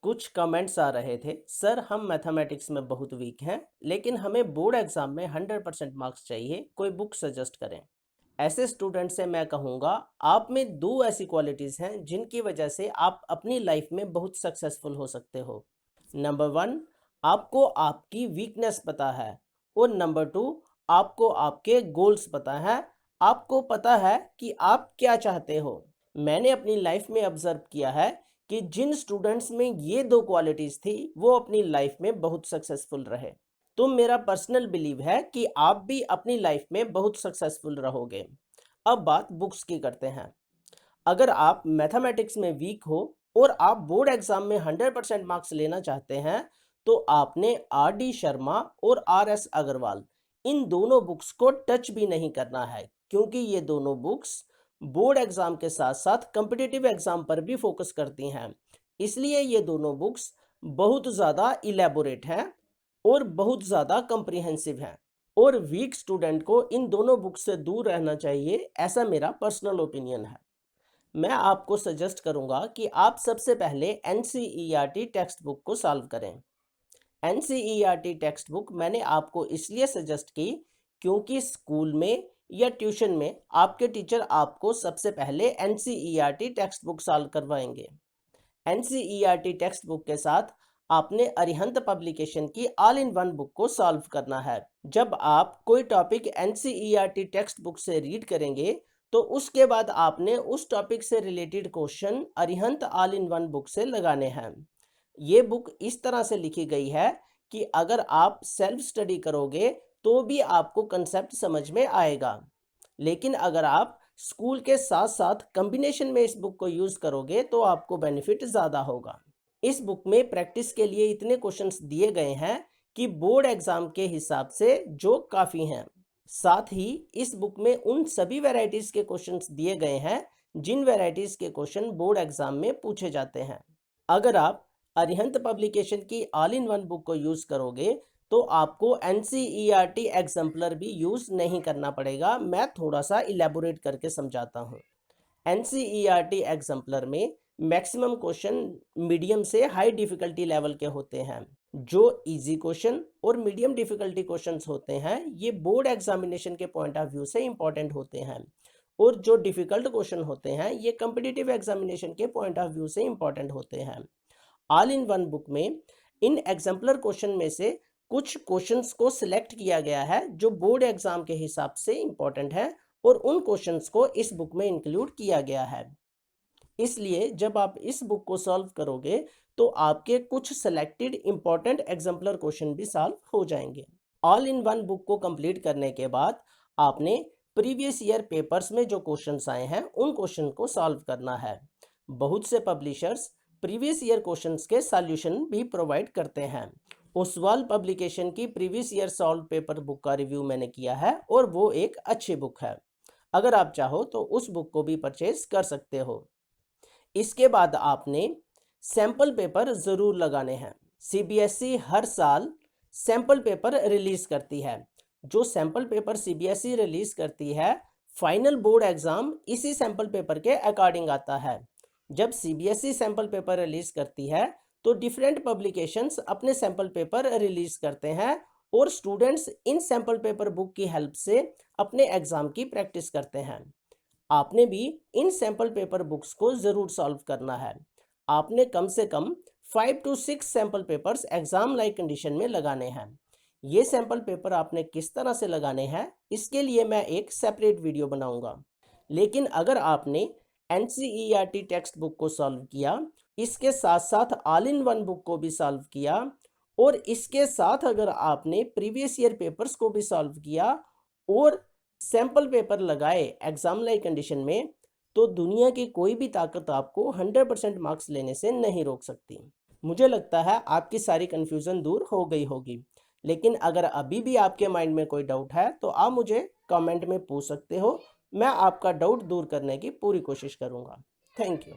कुछ कमेंट्स आ रहे थे, सर हम मैथमेटिक्स में बहुत वीक हैं, लेकिन हमें बोर्ड एग्जाम में 100% मार्क्स चाहिए, कोई बुक सजेस्ट करें। ऐसे स्टूडेंट से मैं कहूँगा, आप में दो ऐसी क्वालिटीज़ हैं जिनकी वजह से आप अपनी लाइफ में बहुत सक्सेसफुल हो सकते हो। नंबर वन, आपको आपकी वीकनेस पता है, और नंबर टू, आपको आपके गोल्स पता है। आपको पता है कि आप क्या चाहते हो। मैंने अपनी लाइफ में ऑब्जर्व किया है कि जिन स्टूडेंट्स में ये दो क्वालिटीज़ थी वो अपनी लाइफ में बहुत सक्सेसफुल रहे। तो मेरा पर्सनल बिलीव है कि आप भी अपनी लाइफ में बहुत सक्सेसफुल रहोगे। अब बात बुक्स की करते हैं। अगर आप मैथमेटिक्स में वीक हो और आप बोर्ड एग्जाम में 100% मार्क्स लेना चाहते हैं, तो आपने आर डी शर्मा और आर एस अग्रवाल इन दोनों बुक्स को टच भी नहीं करना है, क्योंकि ये दोनों बुक्स बोर्ड एग्जाम के साथ साथ कम्पिटिटिव एग्जाम पर भी फोकस करती हैं। इसलिए ये दोनों बुक्स बहुत ज़्यादा इलेबोरेट हैं और बहुत ज़्यादा कम्प्रिहेंसिव हैं, और वीक स्टूडेंट को इन दोनों बुक्स से दूर रहना चाहिए, ऐसा मेरा पर्सनल ओपिनियन है। मैं आपको सजेस्ट करूंगा कि आप सबसे पहले एनसीईआरटी टेक्स्ट बुक को सॉल्व करें। एनसीईआरटी टेक्स्ट बुक मैंने आपको इसलिए सजेस्ट की क्योंकि स्कूल में या ट्यूशन में आपके टीचर आपको सबसे पहले एनसीईआरटी टेक्स्ट बुक सॉल्व करवाएंगे। एनसीईआरटी टेक्स्ट बुक के साथ आपने अरिहंत पब्लिकेशन की ऑल इन वन बुक को सॉल्व करना है। जब आप कोई टॉपिक एनसीईआरटी टेक्स्ट बुक से रीड करेंगे, तो उसके बाद आपने उस टॉपिक से related question Arihant all in one book से लगाने हैं। ये बुक इस तरह से लिखी गई है कि अगर आप सेल्फ स्टडी करोगे तो भी आपको कंसेप्ट समझ में आएगा, लेकिन अगर आप स्कूल के साथ साथ कॉम्बिनेशन में इस बुक को यूज़ करोगे तो आपको बेनिफिट ज़्यादा होगा। इस बुक में प्रैक्टिस के लिए इतने क्वेश्चंस दिए गए हैं कि बोर्ड एग्जाम के हिसाब से जो काफ़ी हैं। साथ ही इस बुक में उन सभी वैरायटीज़ के क्वेश्चंस दिए गए हैं जिन वैरायटीज़ के क्वेश्चन बोर्ड एग्जाम में पूछे जाते हैं। अगर आप अरिहंत पब्लिकेशन की ऑल इन वन बुक को यूज़ करोगे तो आपको एनसीईआरटी एग्जाम्पलर भी यूज़ नहीं करना पड़ेगा। मैं थोड़ा सा इलेबोरेट करके समझाता हूँ। एनसीईआरटी एग्जाम्पलर में मैक्सिमम क्वेश्चन मीडियम से हाई डिफिकल्टी लेवल के होते हैं। जो इजी क्वेश्चन और मीडियम डिफिकल्टी क्वेश्चंस होते हैं ये बोर्ड एग्जामिनेशन के पॉइंट ऑफ व्यू से इंपॉर्टेंट होते हैं, और जो डिफिकल्ट क्वेश्चन होते हैं ये कम्पिटिटिव एग्जामिनेशन के पॉइंट ऑफ व्यू से इंपॉर्टेंट होते हैं। ऑल इन वन बुक में इन एग्जाम्पलर क्वेश्चन में से कुछ क्वेश्चंस को सिलेक्ट किया गया है जो बोर्ड एग्जाम के हिसाब से इंपॉर्टेंट है, और उन क्वेश्चंस को इस बुक में इंक्लूड किया गया है। इसलिए जब आप इस बुक को सॉल्व करोगे तो आपके कुछ सेलेक्टेड इंपॉर्टेंट एग्जाम्पलर क्वेश्चन भी सॉल्व हो जाएंगे। ऑल इन वन बुक को कंप्लीट करने के बाद आपने प्रीवियस ईयर पेपर्स में जो क्वेश्चंस आए हैं उन क्वेश्चन को सॉल्व करना है। बहुत से पब्लिशर्स प्रीवियस ईयर क्वेश्चंस के सॉल्यूशन भी प्रोवाइड करते हैं। ओसवाल पब्लिकेशन की previous year solve paper book का रिव्यू मैंने किया है और वो एक अच्छी बुक है। अगर आप चाहो तो उस बुक को भी परचेज कर सकते हो। इसके बाद आपने सैंपल पेपर ज़रूर लगाने हैं। सीबीएसई हर साल सैंपल पेपर रिलीज़ करती है। जो सैंपल पेपर सीबीएसई रिलीज़ करती है, फाइनल बोर्ड एग्ज़ाम इसी सैंपल पेपर के अकॉर्डिंग आता है। जब सीबीएसई सैंपल पेपर रिलीज़ करती है तो डिफरेंट पब्लिकेशंस अपने सैंपल पेपर रिलीज़ करते हैं, और students in sample paper book की हेल्प से अपने एग्ज़ाम की प्रैक्टिस करते हैं। आपने भी इन सैंपल पेपर बुक्स को ज़रूर सॉल्व करना है। आपने कम से कम 5 to 6 sample papers exam like condition में लगाने हैं। ये सैंपल पेपर आपने किस तरह से लगाने हैं इसके लिए मैं एक सेपरेट वीडियो बनाऊंगा। लेकिन अगर आपने एनसीईआरटी टेक्स्ट बुक को सॉल्व किया, इसके साथ साथ ऑल इन वन बुक को भी सॉल्व किया, और इसके साथ अगर आपने प्रीवियस ईयर पेपर्स को भी सॉल्व किया और सैंपल पेपर लगाए एग्जाम लाइक कंडीशन में, तो दुनिया की कोई भी ताकत आपको 100% मार्क्स लेने से नहीं रोक सकती। मुझे लगता है आपकी सारी कन्फ्यूज़न दूर हो गई होगी, लेकिन अगर अभी भी आपके माइंड में कोई डाउट है तो आप मुझे कमेंट में पूछ सकते हो। मैं आपका डाउट दूर करने की पूरी कोशिश करूँगा। Thank you.